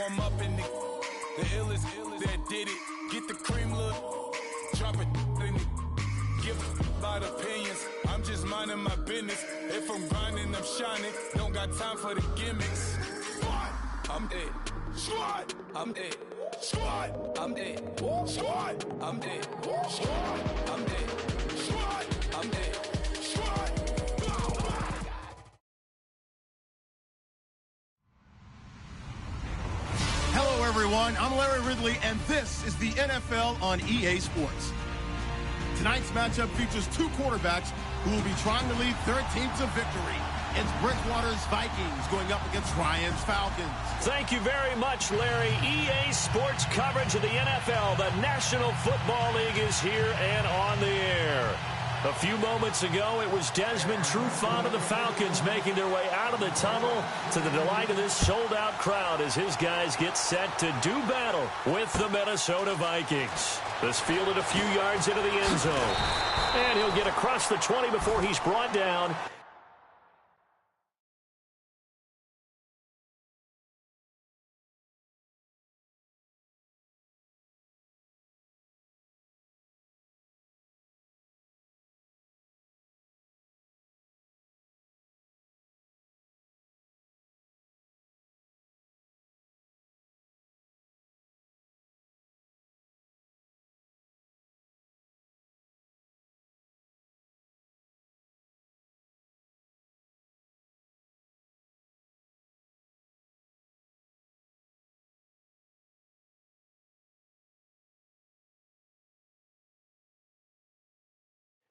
I'm up in the illest that did it. Get the cream look, drop it in it. Give about opinions, I'm just minding my business. If I'm grinding, I'm shining. Don't got time for the gimmicks. I'm it. Squad, I'm it. Squad, I'm it. Squad, I'm it. Squad, I'm it. Squad, I'm it. Squad. Hello, everyone. I'm Larry Ridley, and this is the NFL on EA Sports. Tonight's matchup features two quarterbacks who will be trying to lead their team to victory. It's Bridgewater's Vikings going up against Ryan's Falcons. Thank you very much, Larry. EA Sports coverage of the NFL. The National Football League is here and on the air. A few moments ago, it was Desmond Trufant of the Falcons making their way out of the tunnel to the delight of this sold-out crowd as his guys get set to do battle with the Minnesota Vikings. This fielded a few yards into the end zone. And he'll get across the 20 before he's brought down.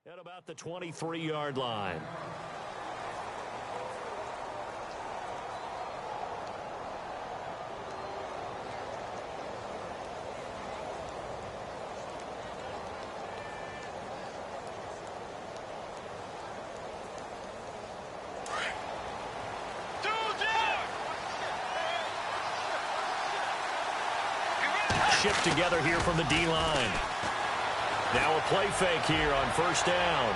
At about the 23-yard line. Shift together here from the D-line. Now a play fake here on first down.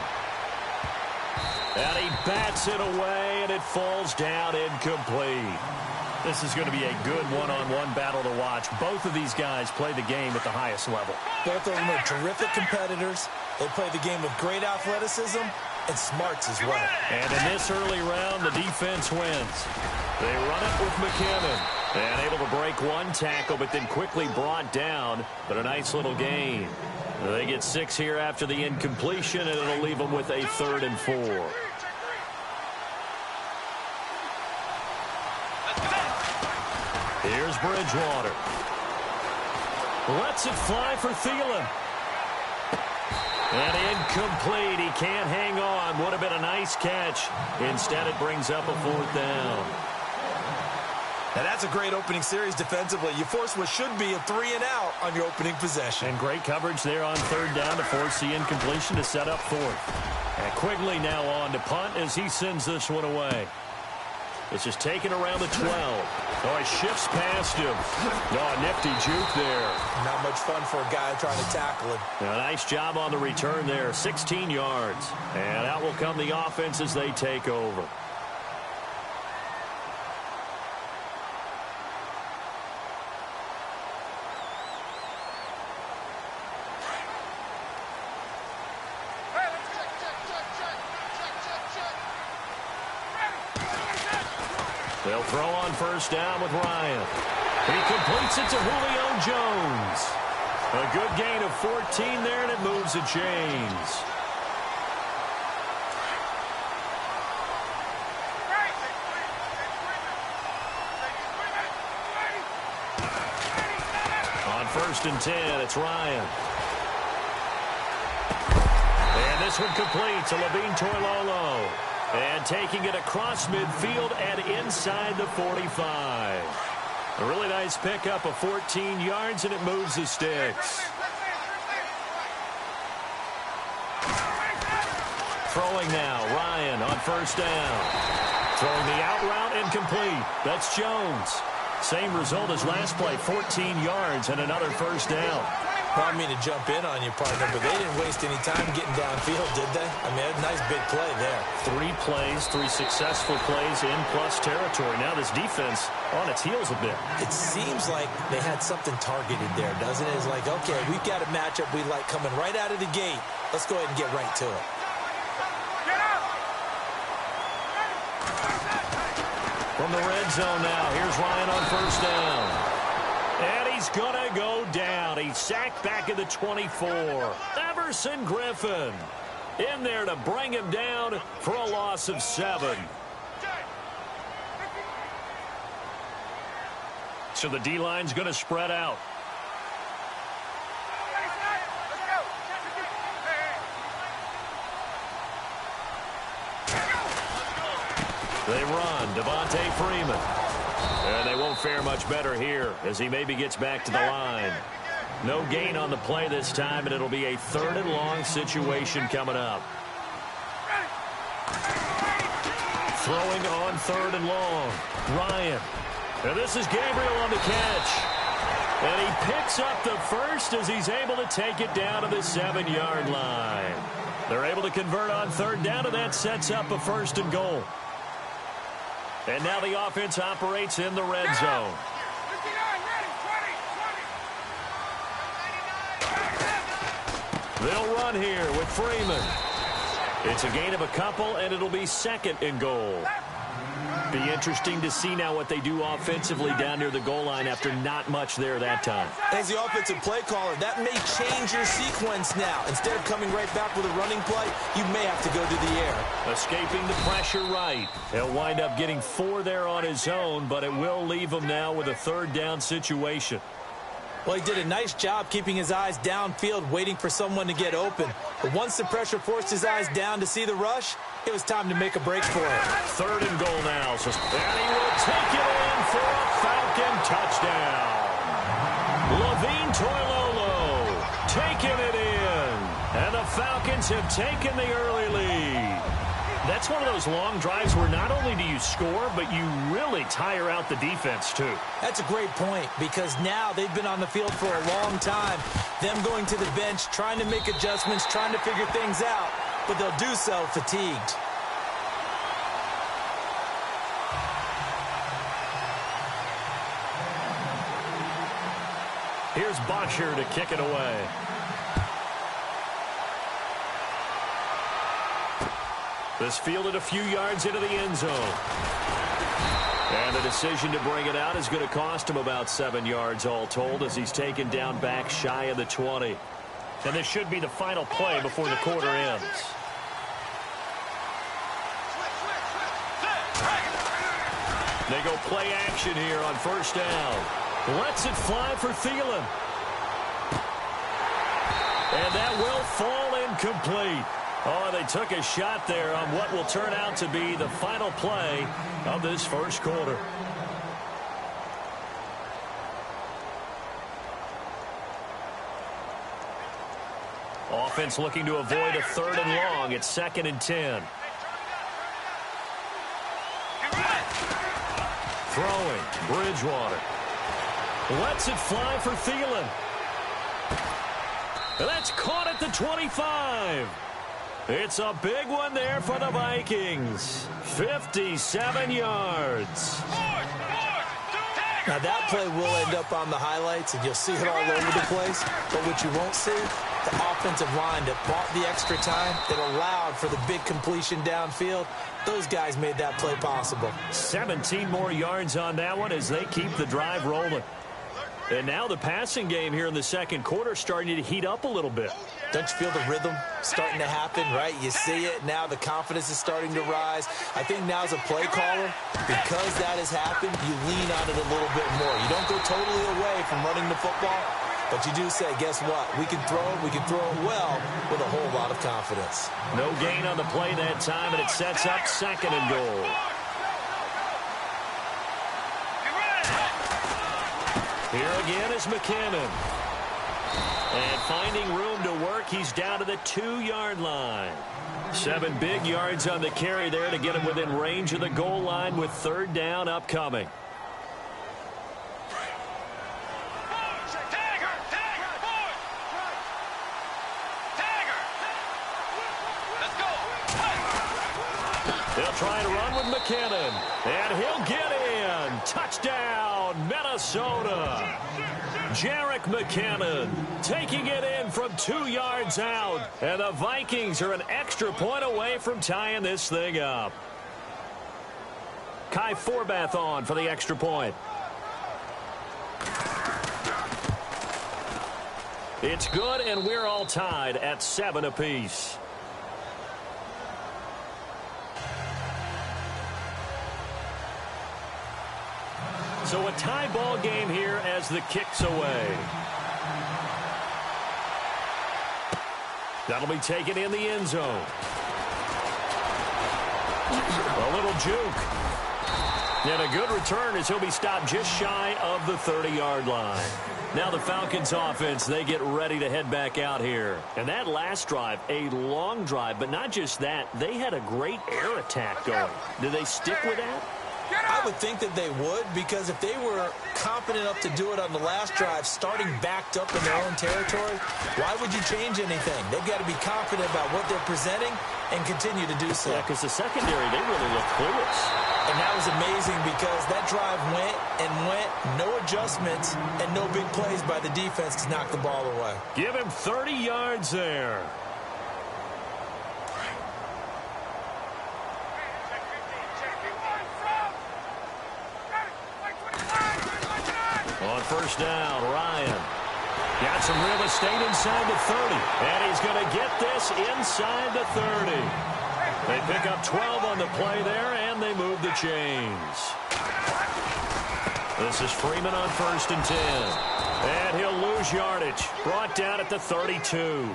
And he bats it away, and it falls down incomplete. This is going to be a good one-on-one battle to watch. Both of these guys play the game at the highest level. Both of them are terrific competitors. They play the game with great athleticism and smarts as well. And in this early round, the defense wins. They run it with McKinnon. And able to break one tackle, but then quickly brought down. But a nice little gain. They get 6 here after the incompletion, and it'll leave them with a 3rd and 4. Here's Bridgewater. Lets it fly for Thielen. And incomplete. He can't hang on. Would have been a nice catch. Instead, it brings up a 4th down. Now, that's a great opening series defensively. You force what should be a 3-and-out on your opening possession. And great coverage there on 3rd down to force the incompletion to set up 4th. And Quigley now on to punt as he sends this one away. This is taken around the 12. Oh, he shifts past him. Oh, nifty juke there. Not much fun for a guy trying to tackle him. A nice job on the return there. 16 yards. And out will come the offense as they take over. They'll throw on first down with Ryan. He completes it to Julio Jones. A good gain of 14 there, and it moves the chains. On 1st and 10, it's Ryan. And this one complete to Levine Toilolo. And taking it across midfield and inside the 45. A really nice pickup of 14 yards, and it moves the sticks. Throwing now, Ryan on first down. Throwing the out route incomplete. That's Jones. Same result as last play, 14 yards and another first down. Well, I mean to jump in on you, partner, but they didn't waste any time getting downfield, did they? I mean, a nice big play there. 3 plays, 3 successful plays in plus territory. Now this defense on its heels a bit. It seems like they had something targeted there, doesn't it? It's like, okay, we've got a matchup we like coming right out of the gate. Let's go ahead and get right to it. From the red zone now, here's Ryan on first down. And he's going to go down. He's sacked back at the 24. Everson Griffin in there to bring him down for a loss of 7. So the D-line's going to spread out. They run. Devontae Freeman. And they won't fare much better here as he maybe gets back to the line. No gain on the play this time, and it'll be a 3rd and long situation coming up. Throwing on 3rd and long. Ryan. And this is Gabriel on the catch. And he picks up the first as he's able to take it down to the 7-yard line. They're able to convert on 3rd down, and that sets up a 1st and goal. And now the offense operates in the red zone. They'll run here with Freeman. It's a gain of a couple, and it'll be 2nd and goal. Be interesting to see now what they do offensively down near the goal line after not much there that time. As the offensive play caller, that may change your sequence now. Instead of coming right back with a running play, you may have to go to the air. Escaping the pressure right. He'll wind up getting 4 there on his own, but it will leave him now with a 3rd down situation. Well, he did a nice job keeping his eyes downfield, waiting for someone to get open. But once the pressure forced his eyes down to see the rush, it was time to make a break for it. 3rd and goal now. And he will take it in for a Falcon touchdown. Levine Toilolo taking it in. And the Falcons have taken the early lead. That's one of those long drives where not only do you score, but you really tire out the defense, too. That's a great point, because now they've been on the field for a long time. Them going to the bench, trying to make adjustments, trying to figure things out, but they'll do so fatigued. Here's Bottcher to kick it away. This fielded a few yards into the end zone. And the decision to bring it out is going to cost him about 7 yards all told as he's taken down back shy of the 20. And this should be the final play before the quarter ends. They go play action here on 1st down. Lets it fly for Thielen. And that will fall incomplete. Oh, they took a shot there on what will turn out to be the final play of this 1st quarter. Offense looking to avoid a 3rd and long. It's 2nd and 10. Throwing, Bridgewater. Lets it fly for Thielen. And that's caught at the 25. It's a big one there for the Vikings. 57 yards. Now that play will end up on the highlights, and you'll see it all over the place. But what you won't see, the offensive line that bought the extra time, that allowed for the big completion downfield. Those guys made that play possible. 17 more yards on that one as they keep the drive rolling. And now the passing game here in the 2nd quarter starting to heat up a little bit. Don't you feel the rhythm starting to happen, right? You see it now. The confidence is starting to rise. I think now as a play caller, because that has happened, you lean on it a little bit more. You don't go totally away from running the football, but you do say, guess what? We can throw it well with a whole lot of confidence. No gain on the play that time, and it sets up 2nd and goal. Here again is McKinnon. And finding room to work, he's down to the 2-yard line. 7 big yards on the carry there to get him within range of the goal line with 3rd down upcoming. trying to run with McKinnon. And he'll get in. Touchdown, Minnesota. Jerick McKinnon taking it in from 2 yards out. And the Vikings are an extra point away from tying this thing up. Kai Forbath on for the extra point. It's good, and we're all tied at 7 apiece. So a tie ball game here as the kick's away. That'll be taken in the end zone. A little juke. And a good return as he'll be stopped just shy of the 30-yard line. Now the Falcons offense, they get ready to head back out here. And that last drive, a long drive, but not just that, they had a great air attack going. Do they stick with that? I would think that they would, because if they were confident enough to do it on the last drive, starting backed up in their own territory, why would you change anything? They've got to be confident about what they're presenting and continue to do so. Yeah, because the secondary, they really look clueless. And that was amazing because that drive went and went, no adjustments, and no big plays by the defense to knock the ball away. Give him 30 yards there. On first down, Ryan. Got some real estate inside the 30. And he's going to get this inside the 30. They pick up 12 on the play there, and they move the chains. This is Freeman on first and 10. And he'll lose yardage. Brought down at the 32.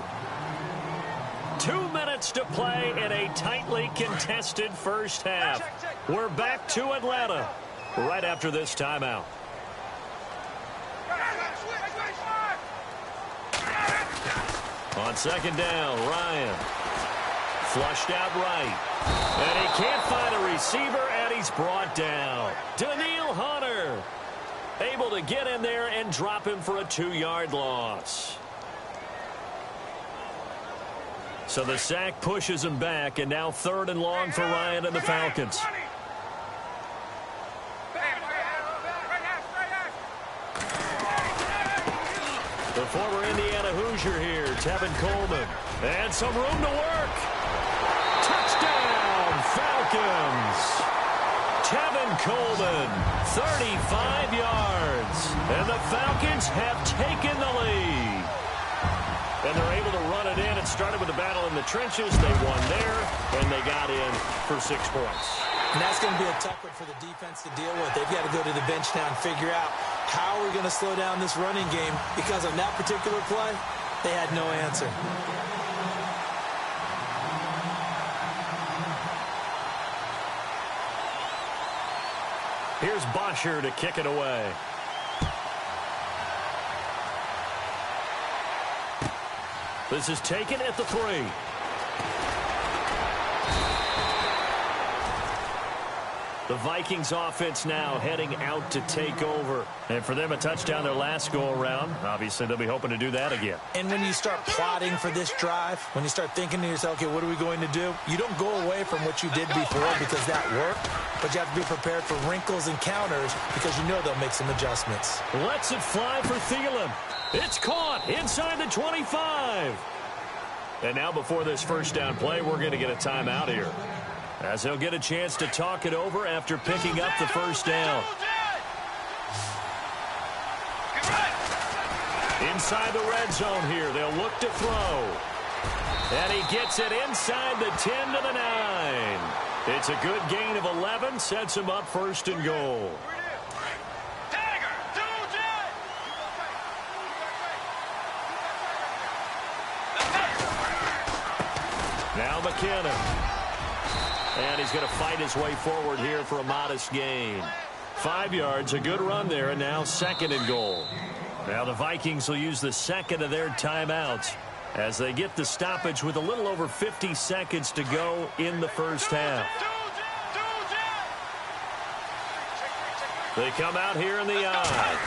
2 minutes to play in a tightly contested first half. We're back to Atlanta right after this timeout. On second down, Ryan. Flushed out right. And he can't find a receiver, and he's brought down. Daniil Hunter able to get in there and drop him for a 2-yard loss. So the sack pushes him back, and now 3rd and long for Ryan and the Falcons. The former Indiana Hoosier here, Tevin Coleman. And some room to work. Touchdown, Falcons. Tevin Coleman, 35 yards. And the Falcons have taken the lead. And they're able to run it in. It started with a battle in the trenches. They won there, and they got in for 6 points. And that's going to be a tough one for the defense to deal with. They've got to go to the bench now and figure out how we're going to slow down this running game, because on that particular play, they had no answer. Here's Bosher to kick it away. This is taken at the 3. The Vikings offense now heading out to take over. And for them, a touchdown their last go-around. Obviously, they'll be hoping to do that again. And when you start plotting for this drive, when you start thinking to yourself, okay, what are we going to do? You don't go away from what you did before because that worked, but you have to be prepared for wrinkles and counters because you know they'll make some adjustments. Lets it fly for Thielen. It's caught inside the 25. And now before this first down play, we're going to get a timeout here, as they'll get a chance to talk it over after picking up the first down. Inside the red zone here, they'll look to throw. And he gets it inside the 10 to the 9. It's a good gain of 11, sets him up 1st and goal. Now McKinnon. And he's going to fight his way forward here for a modest gain. 5 yards, a good run there, and now 2nd and goal. Now the Vikings will use the 2nd of their timeouts as they get the stoppage with a little over 50 seconds to go in the first half. They come out here in the eye.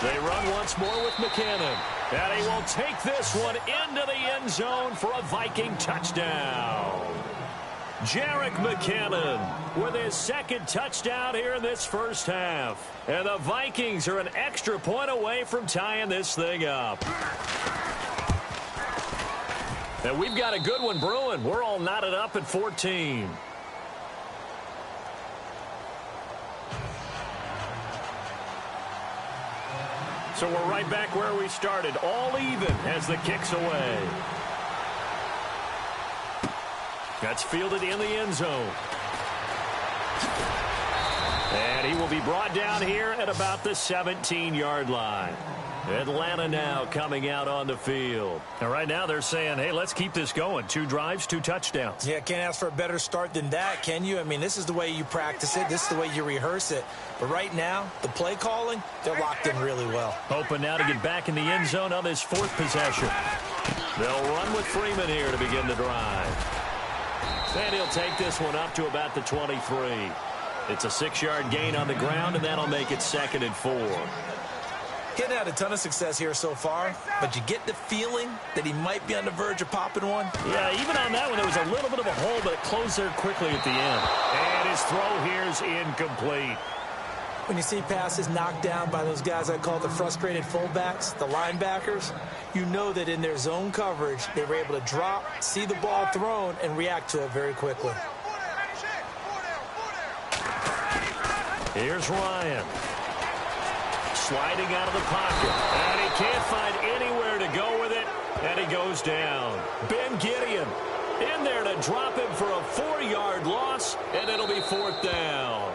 They run once more with McKinnon. And he will take this one into the end zone for a Viking touchdown. Jerick McKinnon with his second touchdown here in this first half. And the Vikings are an extra point away from tying this thing up. And we've got a good one brewing. We're all knotted up at 14. So we're right back where we started, all even as the kick's away. That's fielded in the end zone. And he will be brought down here at about the 17-yard line. Atlanta now coming out on the field. And right now they're saying, hey, let's keep this going. 2 drives, 2 touchdowns. Yeah, can't ask for a better start than that, can you? I mean, this is the way you practice it. This is the way you rehearse it. But right now, the play calling, they're locked in really well. Hoping now to get back in the end zone on this 4th possession. They'll run with Freeman here to begin the drive. And he'll take this one up to about the 23. It's a 6-yard gain on the ground, and that'll make it 2nd and 4. He hadn't had a ton of success here so far, but you get the feeling that he might be on the verge of popping one. Yeah, even on that one, there was a little bit of a hole, but it closed there quickly at the end. And his throw here is incomplete. When you see passes knocked down by those guys I call the frustrated fullbacks, the linebackers, you know that in their zone coverage, they were able to drop, see the ball thrown, and react to it very quickly. Here's Ryan. Sliding out of the pocket. And he can't find anywhere to go with it. And he goes down. Ben Gideon in there to drop him for a 4-yard loss. And it'll be 4th down.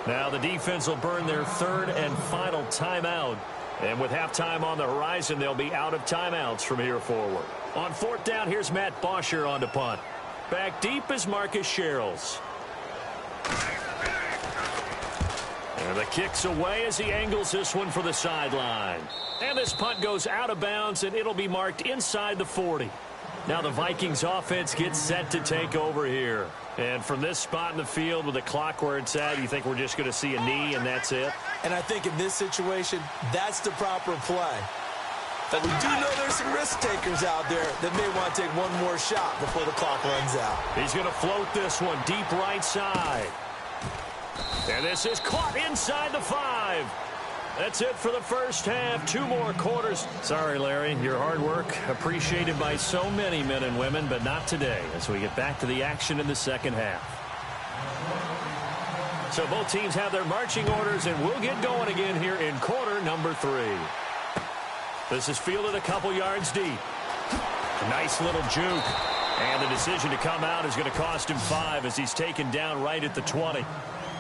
Now the defense will burn their 3rd and final timeout. And with halftime on the horizon, they'll be out of timeouts from here forward. On 4th down, here's Matt Bosher on to punt. Back deep is Marcus Sherrills. And the kick's away as he angles this one for the sideline. And this punt goes out of bounds, and it'll be marked inside the 40. Now the Vikings offense gets set to take over here. And from this spot in the field with the clock where it's at, you think we're just going to see a knee and that's it? And I think in this situation, that's the proper play. But we do know there's some risk takers out there that may want to take one more shot before the clock runs out. He's going to float this one deep right side. And this is caught inside the 5. That's it for the first half. 2 more quarters. Sorry, Larry, your hard work appreciated by so many men and women, but not today as we get back to the action in the second half. So both teams have their marching orders, and we'll get going again here in quarter number 3. This is fielded a couple yards deep. Nice little juke. And the decision to come out is going to cost him 5 as he's taken down right at the 20.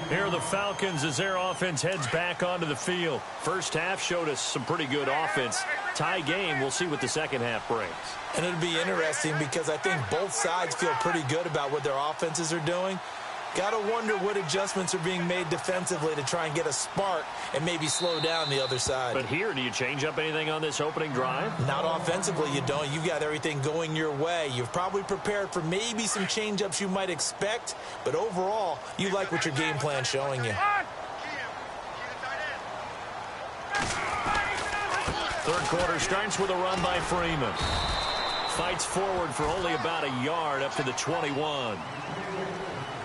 Here are the Falcons as their offense heads back onto the field. First half showed us some pretty good offense. Tie game, we'll see what the second half brings. And it'll be interesting because I think both sides feel pretty good about what their offenses are doing. Got to wonder what adjustments are being made defensively to try and get a spark and maybe slow down the other side. But here, do you change up anything on this opening drive? Not offensively, you don't. You've got everything going your way. You've probably prepared for maybe some change-ups you might expect, but overall, you like what your game plan's showing you. Third quarter starts with a run by Freeman. Fights forward for only about a yard up to the 21.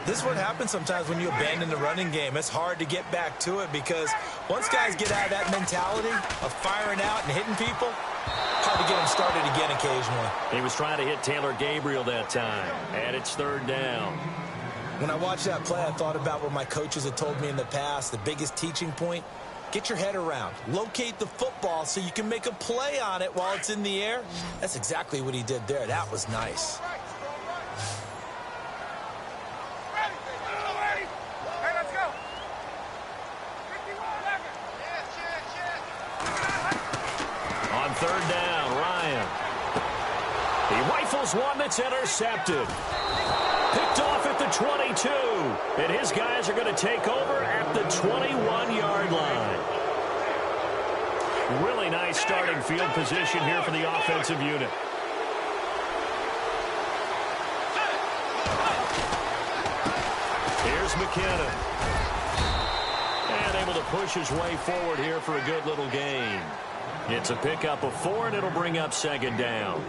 This is what happens sometimes when you abandon the running game. It's hard to get back to it because once guys get out of that mentality of firing out and hitting people, hard to get them started again occasionally. He was trying to hit Taylor Gabriel that time, and it's 3rd down. When I watched that play, I thought about what my coaches had told me in the past. The biggest teaching point, get your head around. Locate the football so you can make a play on it while it's in the air. That's exactly what he did there. That was nice. On 3rd down, Ryan. He rifles one that's intercepted. Picked off at the 22. And his guys are going to take over at the 21-yard line. Really nice starting field position here for the offensive unit. Here's McKinnon. And able to push his way forward here for a good little gain. It's a pickup of 4, and it'll bring up 2nd down.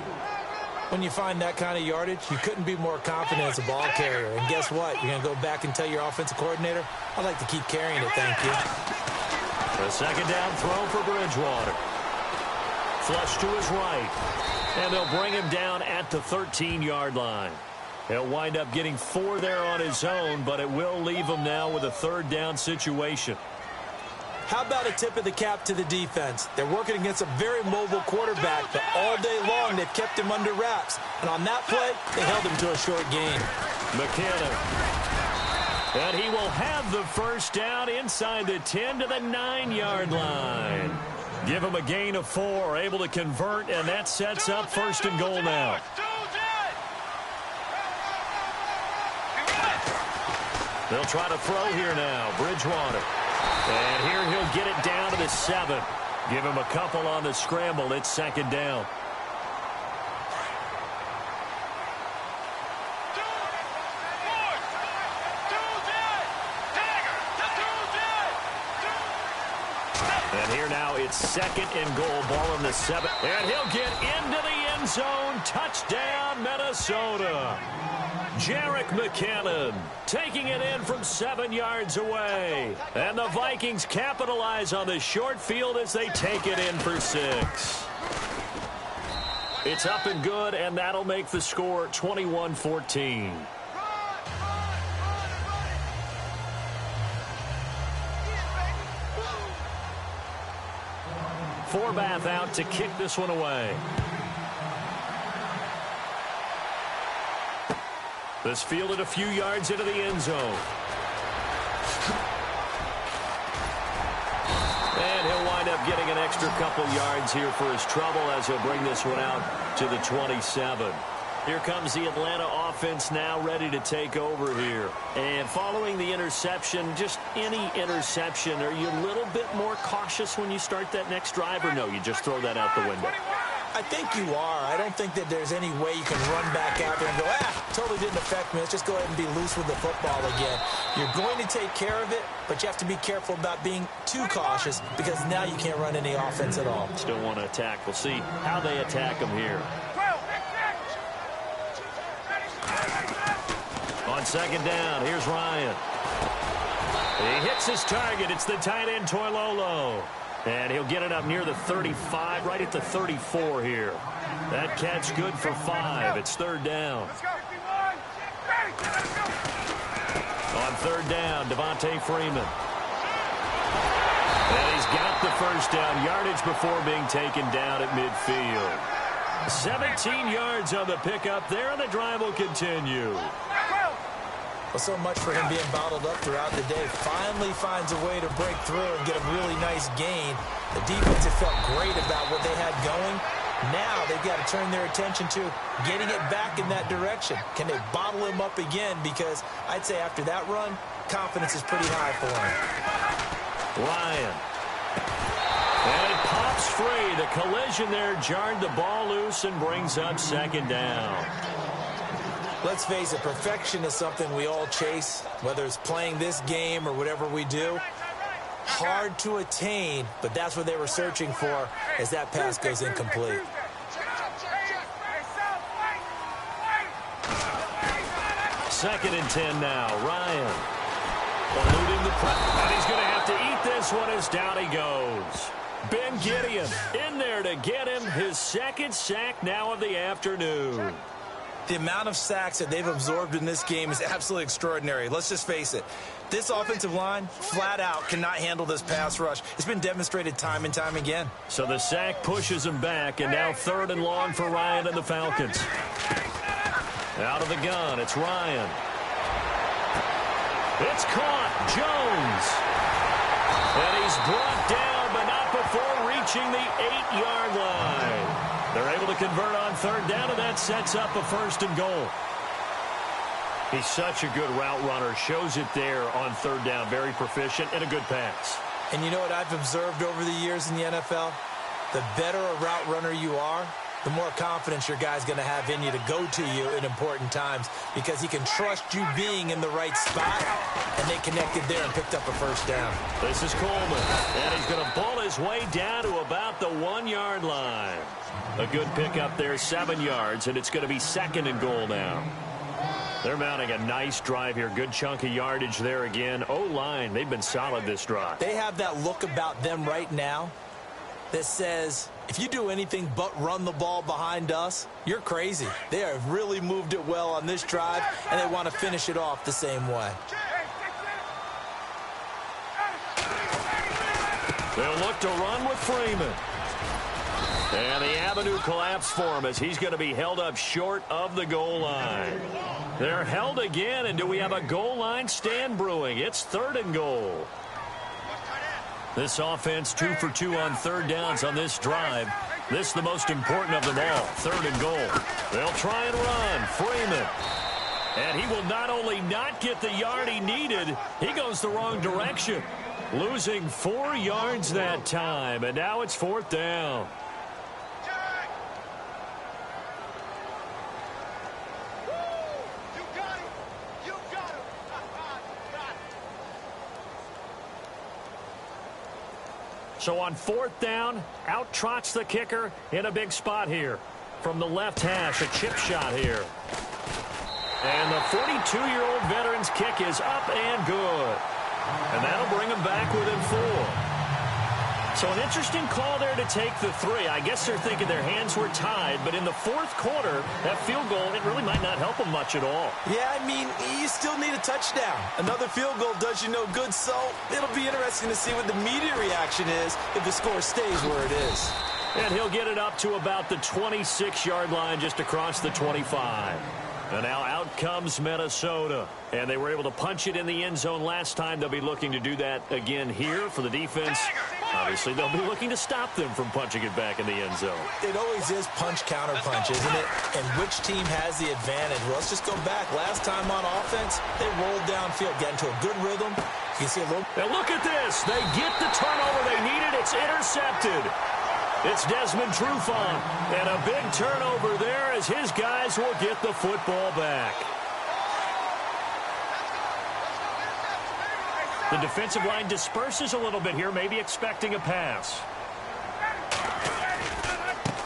When you find that kind of yardage, you couldn't be more confident as a ball carrier. And guess what? You're going to go back and tell your offensive coordinator, I'd like to keep carrying it, thank you. A second down throw for Bridgewater. Flush to his right. And they'll bring him down at the 13-yard line. He'll wind up getting 4 there on his own, but it will leave him now with a third down situation. How about a tip of the cap to the defense? They're working against a very mobile quarterback, but all day long they've kept him under wraps. And on that play, they held him to a short gain. McKinnon. And he will have the first down inside the 10 to the 9-yard line. Give him a gain of 4, able to convert, and that sets up first and goal now. They'll try to throw here now. Bridgewater. And here he'll get it down to the 7. Give him a couple on the scramble. It's second down. And here now it's second and goal. Ball in the 7. And he'll get into the end zone. Touchdown, Minnesota. Jerick McKinnon taking it in from 7 yards away. And the Vikings capitalize on the short field as they take it in for 6. It's up and good, and that'll make the score 21-14. Forbath out to kick this one away. This fielded a few yards into the end zone. And he'll wind up getting an extra couple yards here for his trouble as he'll bring this one out to the 27. Here comes the Atlanta offense now ready to take over here. And following the interception, just any interception, are you a little bit more cautious when you start that next drive, or no, you just throw that out the window? I think you are. I don't think that there's any way you can run back out there and go, totally didn't affect me. Let's just go ahead and be loose with the football again. You're going to take care of it, but you have to be careful about being too cautious because now you can't run any offense at all. Still want to attack. We'll see how they attack him here. On second down, here's Ryan. He hits his target. It's the tight end, Toilolo. And he'll get it up near the 35, right at the 34 here. That catch good for 5. It's third down. On third down, Devontae Freeman. And he's got the first down, yardage before being taken down at midfield. 17 yards on the pickup there, and the drive will continue. Well, so much for him being bottled up throughout the day. Finally finds a way to break through and get a really nice gain. The defense had felt great about what they had going. Now they've got to turn their attention to getting it back in that direction. Can they bottle him up again? Because I'd say after that run, confidence is pretty high for him. Ryan. And it pops free. The collision there jarred the ball loose and brings up second down. Let's face it, perfection is something we all chase, whether it's playing this game or whatever we do. Hard to attain, but that's what they were searching for as that pass goes incomplete. Second and 10 now. Ryan eluding the pressure. And he's going to have to eat this one as down he goes. Ben Gideon in there to get him his second sack now of the afternoon. The amount of sacks that they've absorbed in this game is absolutely extraordinary. Let's just face it. This offensive line, flat out, cannot handle this pass rush. It's been demonstrated time and time again. So the sack pushes him back, and now third and long for Ryan and the Falcons. Out of the gun, it's Ryan. It's caught. Jones. And he's brought down, but not before reaching the 8-yard line. They're able to convert on third down, and that sets up a first and goal. He's such a good route runner. Shows it there on third down. Very proficient and a good pass. And you know what I've observed over the years in the NFL? The better a route runner you are, the more confidence your guy's going to have in you to go to you in important times because he can trust you being in the right spot, and they connected there and picked up a first down. This is Coleman, and he's going to ball his way down to about the 1-yard line. A good pickup there, 7 yards, and it's going to be 2nd and goal now. They're mounting a nice drive here. Good chunk of yardage there again. O-line, they've been solid this drive. They have that look about them right now that says, if you do anything but run the ball behind us, you're crazy. They have really moved it well on this drive, and they want to finish it off the same way. They'll look to run with Freeman. And the avenue collapsed for him as he's going to be held up short of the goal line. They're held again, and do we have a goal line stand brewing? It's 3rd and goal. This offense 2 for 2 on 3rd downs on this drive. This is the most important of them all, 3rd and goal. They'll try and run. Freeman. And he will not only not get the yard he needed, he goes the wrong direction. Losing 4 yards that time, and now it's 4th down. So on 4th down, out trots the kicker in a big spot here. From the left hash, a chip shot here. And the 42-year-old veteran's kick is up and good. And that'll bring him back within 4. So an interesting call there to take the 3. I guess they're thinking their hands were tied, but in the 4th quarter, that field goal, it really might not help them much at all. Yeah, I mean, you still need a touchdown. Another field goal does you no good, so it'll be interesting to see what the media reaction is if the score stays where it is. And he'll get it up to about the 26-yard line just across the 25. And now out comes Minnesota. And they were able to punch it in the end zone last time. They'll be looking to do that again here for the defense. Obviously, they'll be looking to stop them from punching it back in the end zone. It always is punch-counter-punch, isn't it? And which team has the advantage? Well, let's just go back. Last time on offense, they rolled downfield, got into a good rhythm. You can see a little... Now look at this. They get the turnover they needed. It's intercepted. It's Desmond Trufant. And a big turnover there as his guys will get the football back. The defensive line disperses a little bit here, maybe expecting a pass.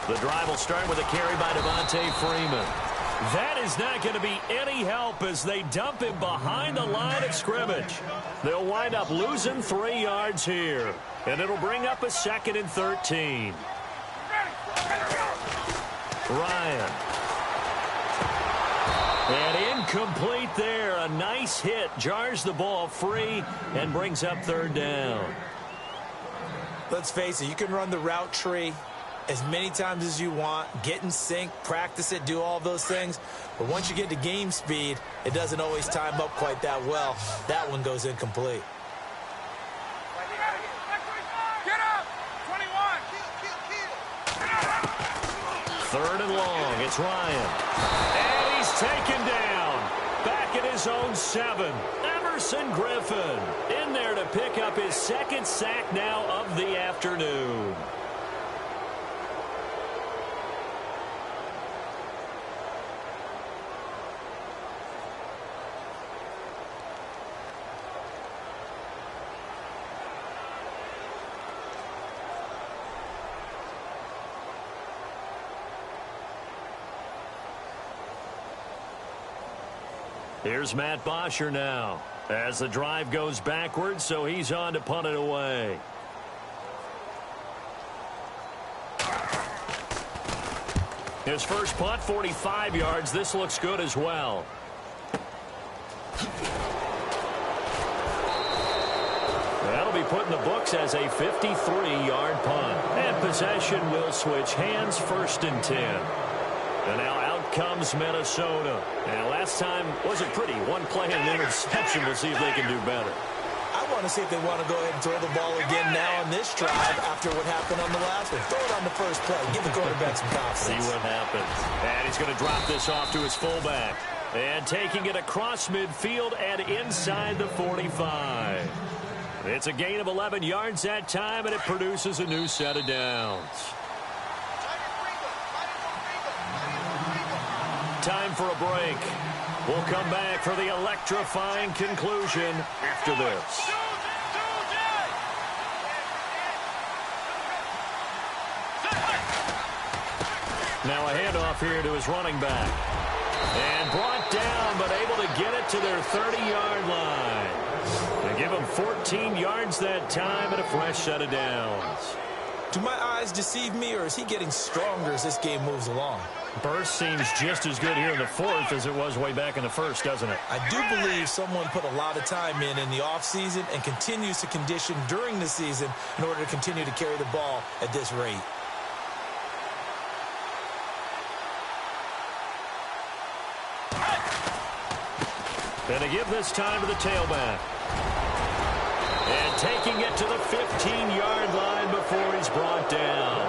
The drive will start with a carry by Devontae Freeman. That is not going to be any help as they dump him behind the line of scrimmage. They'll wind up losing 3 yards here. And it'll bring up a 2nd and 13. Ryan. And incomplete there. A nice hit. Jars the ball free and brings up 3rd down. Let's face it, you can run the route tree as many times as you want, get in sync, practice it, do all those things. But once you get to game speed, it doesn't always time up quite that well. That one goes incomplete. Get up! 21! 3rd and long. It's Ryan. And he's taken down. Back at his own 7. Emerson Griffin in there to pick up his 2nd sack now of the afternoon. Here's Matt Bosher now as the drive goes backwards, so he's on to punt it away. His first punt, 45 yards. This looks good as well. That'll be put in the books as a 53-yard punt. And possession will switch hands, 1st and 10. And now out comes Minnesota. And last time wasn't pretty. One play and an interception. We'll see if they can do better. I want to see if they want to go ahead and throw the ball again now on this drive after what happened on the last one. Throw it on the first play. Give the quarterback some confidence. See what happens. And he's going to drop this off to his fullback. And taking it across midfield and inside the 45. It's a gain of 11 yards that time, and it produces a new set of downs. Time for a break. We'll come back for the electrifying conclusion after this. Now a handoff here to his running back. And brought down, but able to get it to their 30-yard line. They give him 14 yards that time and a fresh set of downs. Do my eyes deceive me, or is he getting stronger as this game moves along? Burst seems just as good here in the fourth as it was way back in the first, doesn't it? I do believe someone put a lot of time in the offseason and continues to condition during the season in order to continue to carry the ball at this rate. Gonna give this time to the tailback. And taking it to the 15-yard line before he's brought down.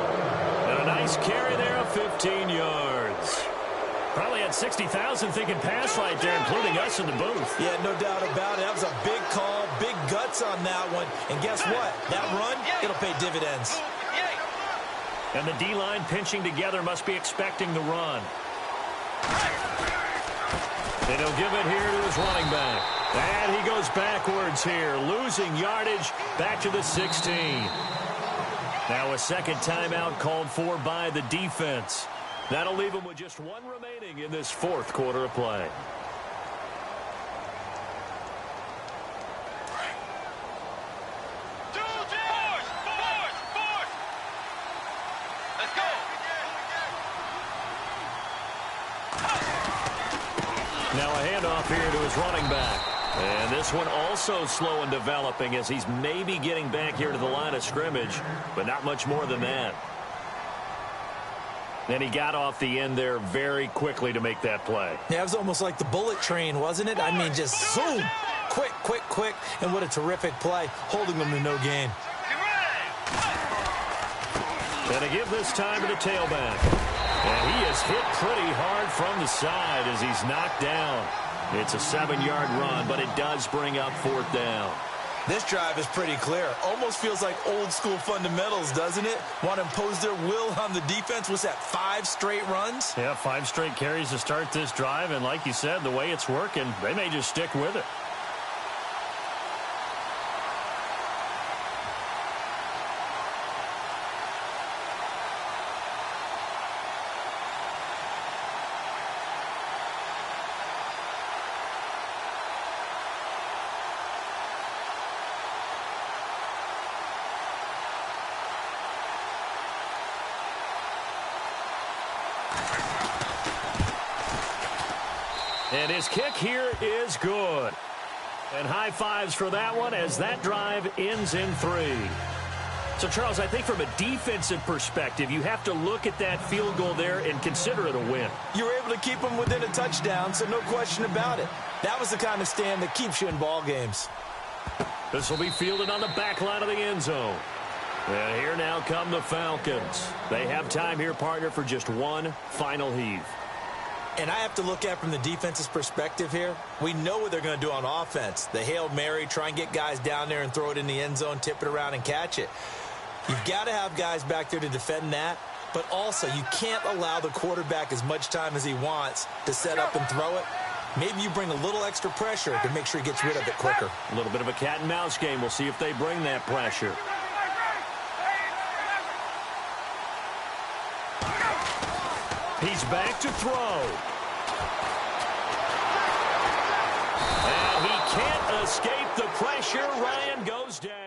And a nice carry there of 15 yards. Probably had 60,000 thinking pass right there, including us in the booth. Yeah, no doubt about it. That was a big call, big guts on that one. And guess what? That run, it'll pay dividends. And the D-line pinching together must be expecting the run. And he'll give it here to his running back. And he goes backwards here, losing yardage back to the 16. Now a second timeout called for by the defense. That'll leave him with just one remaining in this fourth quarter of play. Let's go. Now a handoff here to his running back. And this one also slow in developing as he's maybe getting back here to the line of scrimmage, but not much more than that. And he got off the end there very quickly to make that play. Yeah, it was almost like the bullet train, wasn't it? I mean, just zoom. Quick, quick, quick. And what a terrific play, holding them to no gain. Gonna give this time to the tailback. And he is hit pretty hard from the side as he's knocked down. It's a 7-yard run, but it does bring up fourth down. This drive is pretty clear. Almost feels like old school fundamentals, doesn't it? Want to impose their will on the defense. Was that 5 straight runs? Yeah, 5 straight carries to start this drive. And like you said, the way it's working, they may just stick with it. And his kick here is good. And high fives for that one as that drive ends in 3. So, Charles, I think from a defensive perspective, you have to look at that field goal there and consider it a win. You were able to keep them within a touchdown, so no question about it. That was the kind of stand that keeps you in ball games. This will be fielded on the back line of the end zone. And here now come the Falcons. They have time here, partner, for just one final heave. And I have to look at from the defense's perspective here. We know what they're going to do on offense. The Hail Mary, try and get guys down there and throw it in the end zone, tip it around and catch it. You've got to have guys back there to defend that. But also, you can't allow the quarterback as much time as he wants to set up and throw it. Maybe you bring a little extra pressure to make sure he gets rid of it quicker. A little bit of a cat and mouse game. We'll see if they bring that pressure. He's back to throw. And he can't escape the pressure. Ryan goes down.